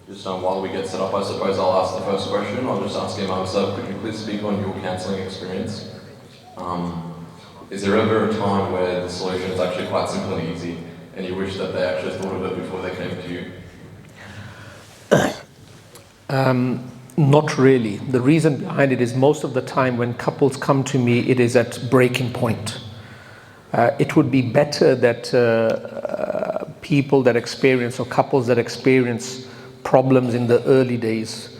Just while we get set up, I suppose I'll ask the first question. I'll just ask Imam Uzair, could you please speak on your counselling experience? Is there ever a time where the solution is actually quite simple and easy, and you wish that they actually thought of it before they came to you? Not really. The reason behind it is most of the time when couples come to me, it is at breaking point. It would be better that people that experience, or couples that experience problems in the early days,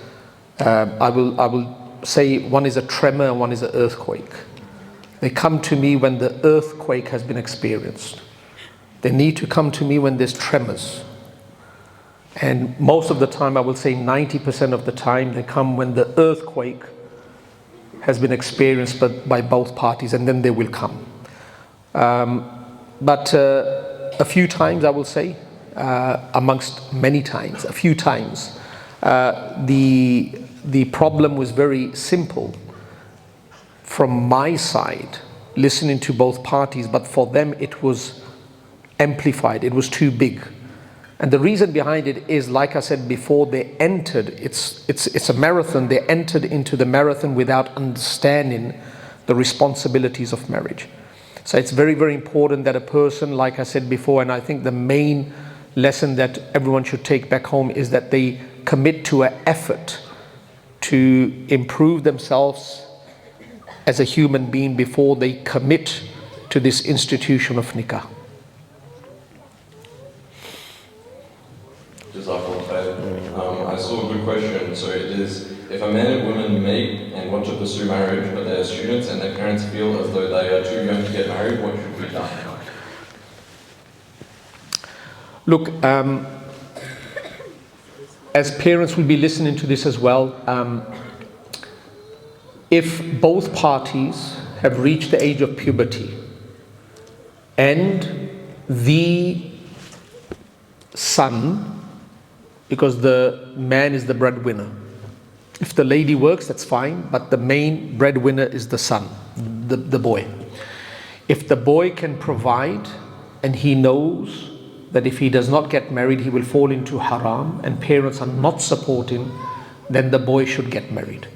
I will say one is a tremor and one is an earthquake. They come to me when the earthquake has been experienced. They need to come to me when there's tremors. And most of the time, I will say 90% of the time, they come when the earthquake has been experienced by both parties, and then they will come. But a few times, I will say, amongst many times, a few times, the problem was very simple from my side, listening to both parties, but for them it was amplified, it was too big. And the reason behind it is, like I said before, they entered, it's a marathon, they entered into the marathon without understanding the responsibilities of marriage. So it's very, very important that a person, like I said before, and I think the main lesson that everyone should take back home is that they commit to an effort to improve themselves as a human being before they commit to this institution of nikah. I saw a good question. So it is, if a man and woman meet and want to pursue marriage, but they are students and their parents feel as though they are too young to get married, what should be done? Look, as parents will be listening to this as well, if both parties have reached the age of puberty and the son, because the man is the breadwinner, if the lady works, that's fine, but the main breadwinner is the son, the boy. If the boy can provide and he knows that if he does not get married, he will fall into haram, and parents are not supporting, then the boy should get married.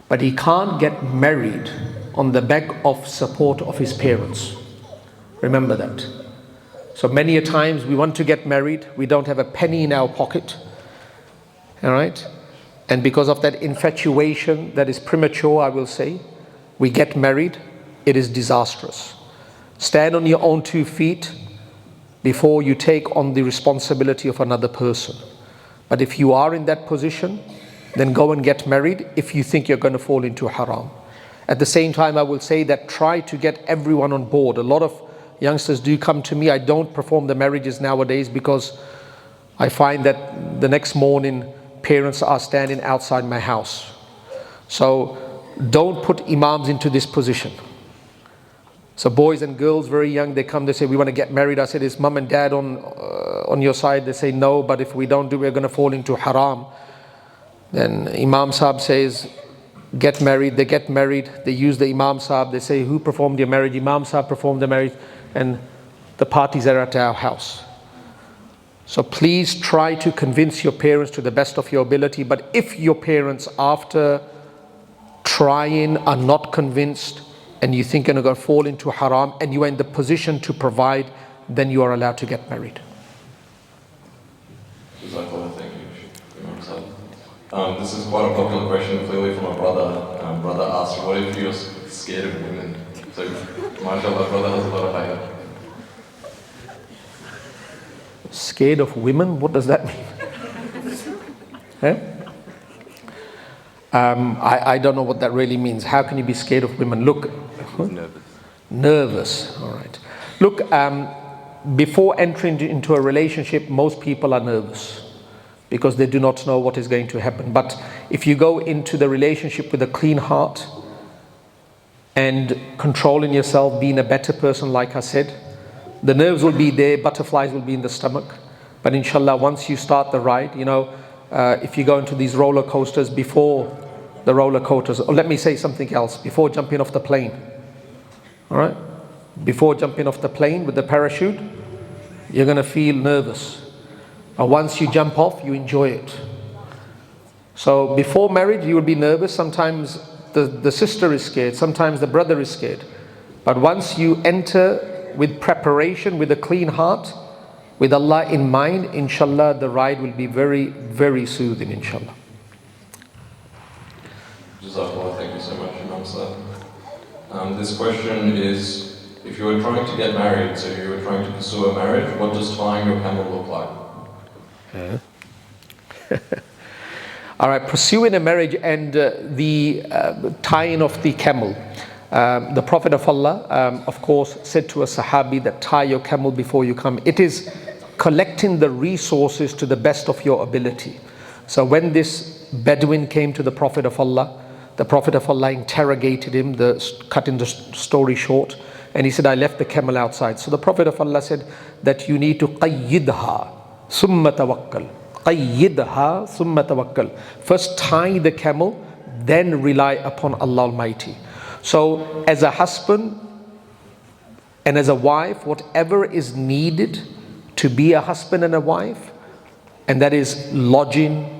But he can't get married on the back of support of his parents. Remember that. So many a times we want to get married, we don't have a penny in our pocket. All right? And because of that infatuation that is premature, I will say, we get married, it is disastrous. Stand on your own 2 feet before you take on the responsibility of another person. But if you are in that position, then go and get married if you think you're going to fall into haram. At the same time, I will say that try to get everyone on board. A lot of youngsters do come to me. I don't perform the marriages nowadays because I find that the next morning parents are standing outside my house. So don't put imams into this position. So boys and girls, very young, they come, they say, we want to get married. I said, is mum and dad on your side? They say, no, but if we don't do, we're going to fall into haram. Then Imam Sahib says, get married. They get married. They use the Imam Sahib. They say, who performed your marriage? Imam Sahib performed the marriage. And the parties are at our house. So please try to convince your parents to the best of your ability. But if your parents, after trying, are not convinced, and you think you're going to fall into haram, and you are in the position to provide, then you are allowed to get married. Thank you. This is quite a popular question, clearly from a brother. Brother asked, what if you're scared of women? So, mashallah, brother has a lot of hayat. Scared of women? What does that mean? I don't know what that really means. How can you be scared of women? Look, nervous. All right. Look, before entering into a relationship, most people are nervous because they do not know what is going to happen. But if you go into the relationship with a clean heart and controlling yourself, being a better person, like I said, the nerves will be there, butterflies will be in the stomach. But inshallah, once you start the ride, if you go into these roller coasters, before the roller coasters, or let me say something else, before jumping off the plane, all right? Before jumping off the plane with the parachute, you're going to feel nervous. But once you jump off, you enjoy it. So before marriage, you will be nervous. Sometimes the sister is scared. Sometimes the brother is scared. But once you enter with preparation, with a clean heart, with Allah in mind, inshallah, the ride will be very, very soothing, inshallah. Jazakallah, thank you so much, Imam Uzair. This question is, if you were trying to get married, so you were trying to pursue a marriage, what does tying your camel look like? All right, pursuing a marriage and the tying of the camel. The Prophet of Allah, of course, said to a Sahabi that tie your camel before you come. It is collecting the resources to the best of your ability. So when this Bedouin came to the Prophet of Allah interrogated him, cutting the story short, and he said, I left the camel outside. So the Prophet of Allah said that you need to qayyidha, summa tawakkal. Qayyidha, summa tawakkal. First tie the camel, then rely upon Allah Almighty. So as a husband and as a wife, whatever is needed to be a husband and a wife, and that is lodging,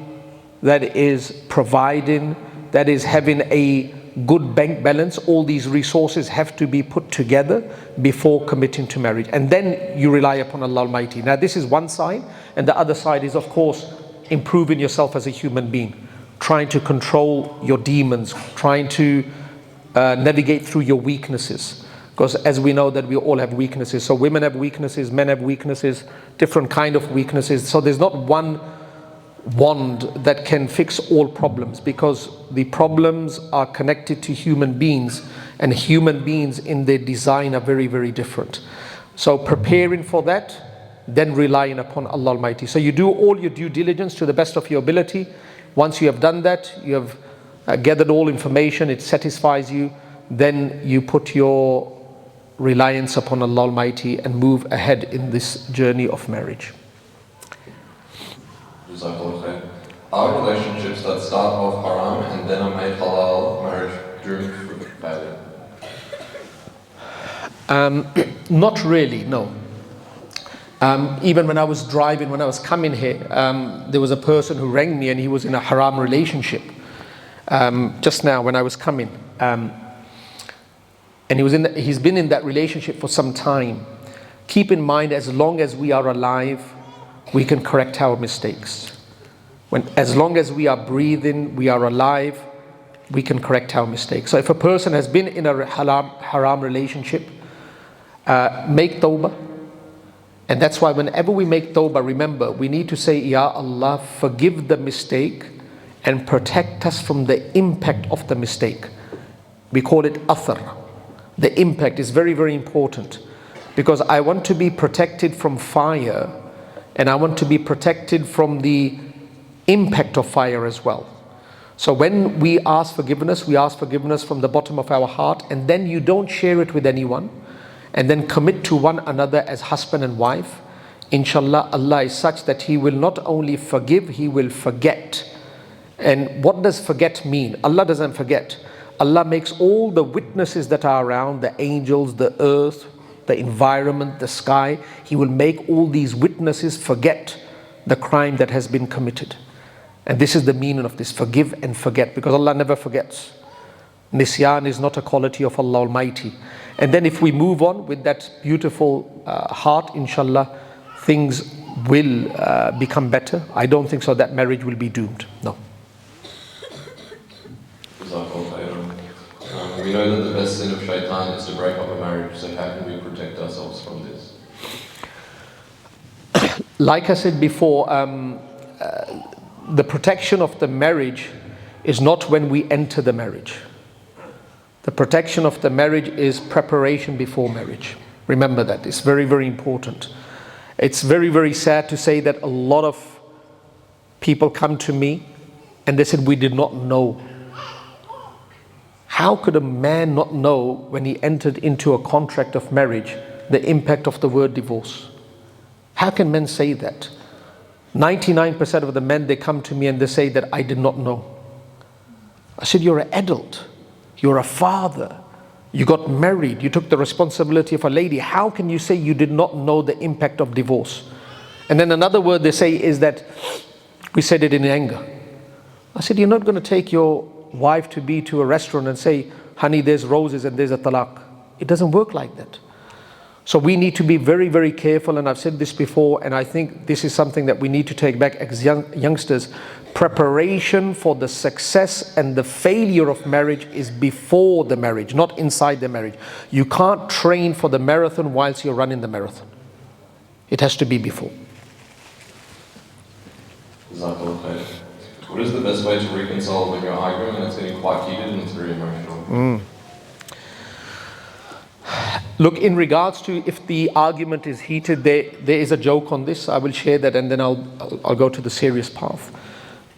that is providing, that is having a good bank balance, all these resources have to be put together before committing to marriage. And then you rely upon Allah Almighty. Now this is one side, and the other side is, of course, improving yourself as a human being, trying to control your demons, trying to navigate through your weaknesses. Because as we know that we all have weaknesses. So women have weaknesses, men have weaknesses, different kind of weaknesses. So there's not one wand that can fix all problems, because the problems are connected to human beings, and human beings in their design are very, very different. So preparing for that, then relying upon Allah Almighty. So you do all your due diligence to the best of your ability. Once you have done that, you have gathered all information, it satisfies you, then you put your reliance upon Allah Almighty and move ahead in this journey of marriage. Are relationships that start off haram and then are made halal marriage doomed for failure? Not really, no. Even when I was driving, when I was coming here, there was a person who rang me and he was in a haram relationship. Just now when I was coming, and he's been in that relationship for some time. Keep in mind, as long as we are alive, we can correct our mistakes. As long as we are breathing, we are alive, we can correct our mistakes. So if a person has been in a haram relationship, make tawbah. And that's why whenever we make tawbah, remember, we need to say, Ya Allah, forgive the mistake and protect us from the impact of the mistake. We call it athar. The impact is very, very important, because I want to be protected from fire, and I want to be protected from the impact of fire as well. So when we ask forgiveness from the bottom of our heart, and then you don't share it with anyone, and then commit to one another as husband and wife. Inshallah, Allah is such that He will not only forgive, He will forget. And what does forget mean? Allah doesn't forget. Allah makes all the witnesses that are around, the angels, the earth, the environment, the sky, He will make all these witnesses forget the crime that has been committed. And this is the meaning of this, forgive and forget, because Allah never forgets. Nisyan is not a quality of Allah Almighty. And then if we move on with that beautiful heart, inshallah, things will become better. I don't think so that marriage will be doomed. No. We know that the best sin of Shaytaan is to break up a marriage, so how can we protect ourselves from this? Like I said before, the protection of the marriage is not when we enter the marriage. The protection of the marriage is preparation before marriage. Remember that. It's very, very important. It's very, very sad to say that a lot of people come to me and they said, we did not know. How could a man not know when he entered into a contract of marriage the impact of the word divorce? How can men say that? 99% of the men, they come to me and they say that I did not know. I said, you're an adult. You're a father. You got married. You took the responsibility of a lady. How can you say you did not know the impact of divorce? And then another word they say is that we said it in anger. I said, you're not going to take your wife to be to a restaurant and say, honey, there's roses and there's a talaq. It doesn't work like that. So we need to be very, very careful, and I've said this before, and I think this is something that we need to take back as youngsters. Preparation for the success and the failure of marriage is before the marriage, not inside the marriage. You can't train for the marathon whilst you're running the marathon. It has to be before. What is the best way to reconcile when you're arguing and it's getting quite heated and it's very emotional? Look, in regards to if the argument is heated, there is a joke on this. I will share that and then I'll go to the serious path.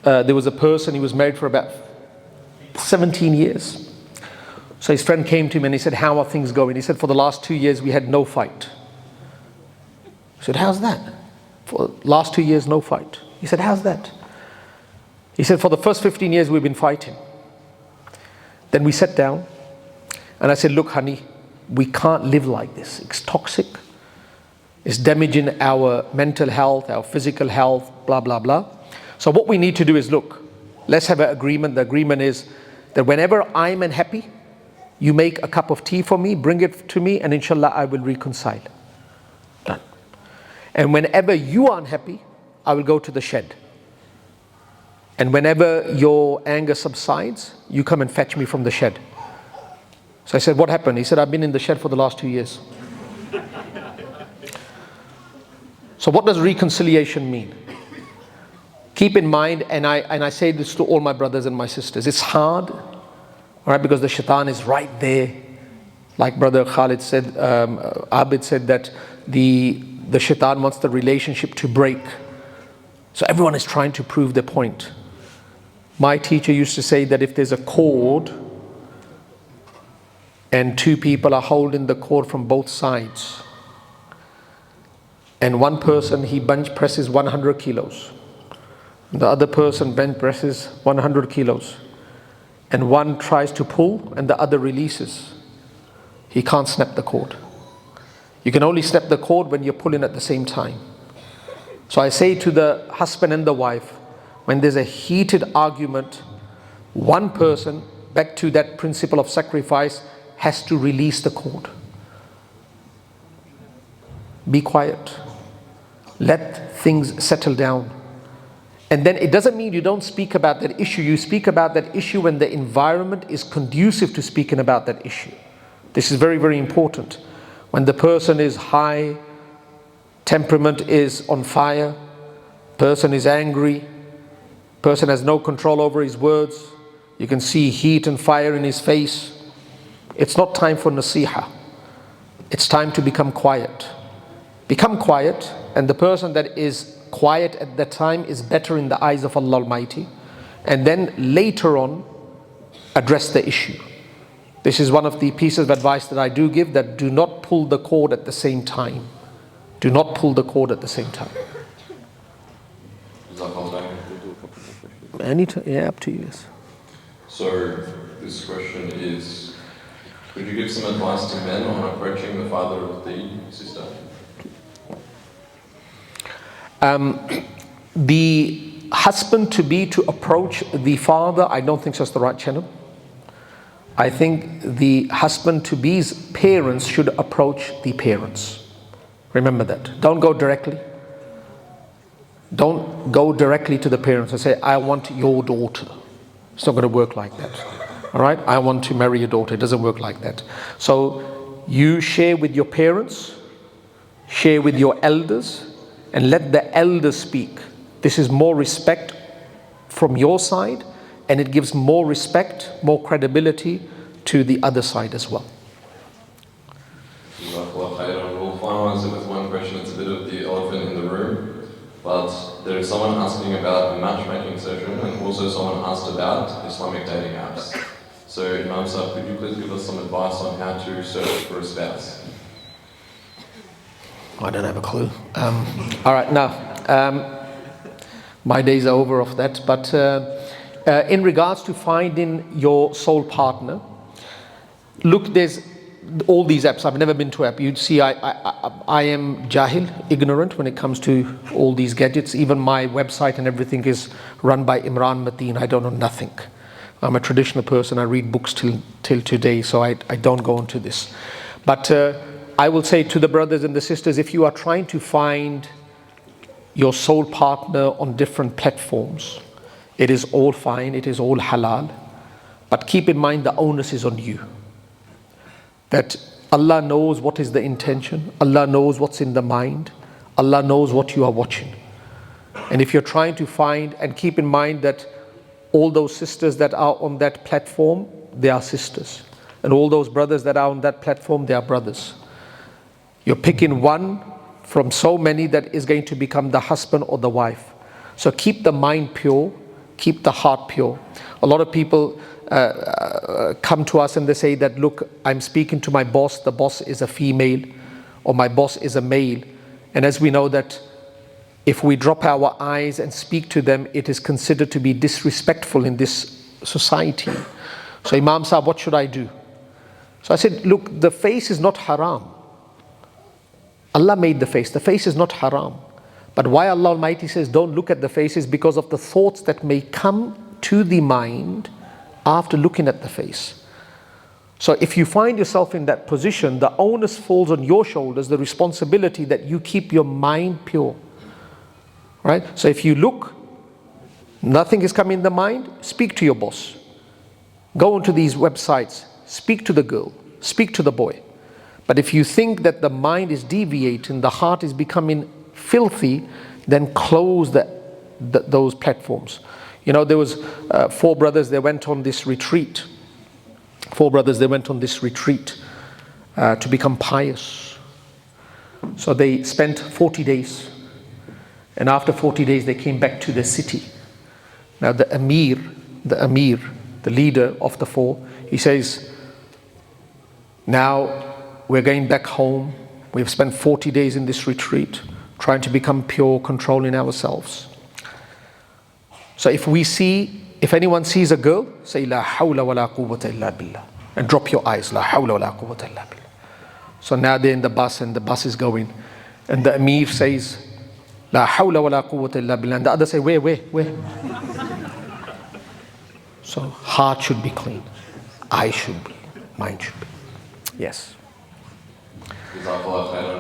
There was a person, he was married for about 17 years. So his friend came to him and he said, how are things going? He said, for the last 2 years we had no fight. I said, how's that? For the last 2 years, no fight. He said, how's that? He said, for the first 15 years we've been fighting. Then we sat down and I said, look, honey, we can't live like this. It's toxic. It's damaging our mental health, our physical health, blah, blah, blah. So what we need to do is, look, let's have an agreement. The agreement is that whenever I'm unhappy, you make a cup of tea for me, bring it to me, and inshallah I will reconcile. Done. And whenever you are unhappy, I will go to the shed. And whenever your anger subsides, you come and fetch me from the shed. So I said, what happened? He said, I've been in the shed for the last 2 years. So what does reconciliation mean? Keep in mind, and I say this to all my brothers and my sisters, it's hard, all right, because the shaitan is right there. Like Brother Khalid said, Abid said that the shaitan wants the relationship to break. So everyone is trying to prove their point. My teacher used to say that if there's a cord and two people are holding the cord from both sides, and one person, he bench presses 100 kilos, the other person bench presses 100 kilos, and one tries to pull and the other releases, he can't snap the cord. You can only snap the cord when you're pulling at the same time. So I say to the husband and the wife, when there's a heated argument, one person, back to that principle of sacrifice, has to release the cord. Be quiet. Let things settle down. And then it doesn't mean you don't speak about that issue. You speak about that issue when the environment is conducive to speaking about that issue. This is very, very important. When the person is high, temperament is on fire, person is angry, person has no control over his words, you can see heat and fire in his face. It's not time for nasiha. It's time to become quiet. Become quiet, and the person that is quiet at that time is better in the eyes of Allah Almighty. And then later on, address the issue. This is one of the pieces of advice that I do give, that do not pull the cord at the same time. Do not pull the cord at the same time. Anytime, yeah, up to you. Yes. So this question is, could you give some advice to men on approaching the father of the sister? The husband to be to approach the father, I don't think that's the right channel. I think the husband to be's parents should approach the parents. Remember that. Don't go directly. Don't go directly to the parents and say, I want your daughter. It's not going to work like that. All right? I want to marry your daughter. It doesn't work like that. So you share with your parents, share with your elders, and let the elders speak. This is more respect from your side, and it gives more respect, more credibility to the other side as well. We'll finalize it with one question. It's a bit of the elephant in the room, but there is someone asking about a matchmaking session, and also someone asked about Islamic dating apps. So Imam Uzair, could you please give us some advice on how to search for a spouse? I don't have a clue. All right, now, my days are over of that, but in regards to finding your soul partner, look, there's all these apps. I've never been to app. You'd see I am jahil, ignorant when it comes to all these gadgets. Even my website and everything is run by Imran Mateen. I don't know nothing. I'm a traditional person. I read books till today, so I don't go into this. But I will say to the brothers and the sisters, if you are trying to find your soul partner on different platforms, it is all fine, it is all halal. But keep in mind the onus is on you. That Allah knows what is the intention, Allah knows what's in the mind, Allah knows what you are watching. And if you're trying to find, and keep in mind that all those sisters that are on that platform, they are sisters. And all those brothers that are on that platform, they are brothers. You're picking one from so many that is going to become the husband or the wife. So keep the mind pure, keep the heart pure. A lot of people come to us and they say that, look, I'm speaking to my boss, the boss is a female, or my boss is a male. And as we know that if we drop our eyes and speak to them, it is considered to be disrespectful in this society. So Imam Sahib, what should I do? So I said, look, the face is not haram. Allah made the face is not haram. But why Allah Almighty says don't look at the face is because of the thoughts that may come to the mind after looking at the face. So if you find yourself in that position, the onus falls on your shoulders, the responsibility that you keep your mind pure. Right? So if you look, nothing is coming in the mind, speak to your boss. Go onto these websites, speak to the girl, speak to the boy. But if you think that the mind is deviating, the heart is becoming filthy, then close those platforms. You know, there was 4 brothers, they went on this retreat. 4 brothers, they went on this retreat to become pious. So they spent 40 days. And after 40 days, they came back to the city. Now the Amir, the leader of the 4, he says, now we're going back home. We've spent 40 days in this retreat, trying to become pure, controlling ourselves. So if anyone sees a girl, say, La hawla wa la quwwata illa billah. And drop your eyes, La hawla wa la quwwata illa billah. So now they're in the bus and the bus is going. And the Amir says, La hawla wa la quwwata illa billah. And the other say, where? So heart should be clean. Eye should be. Mind should be. Yes. Jazakallah khairan.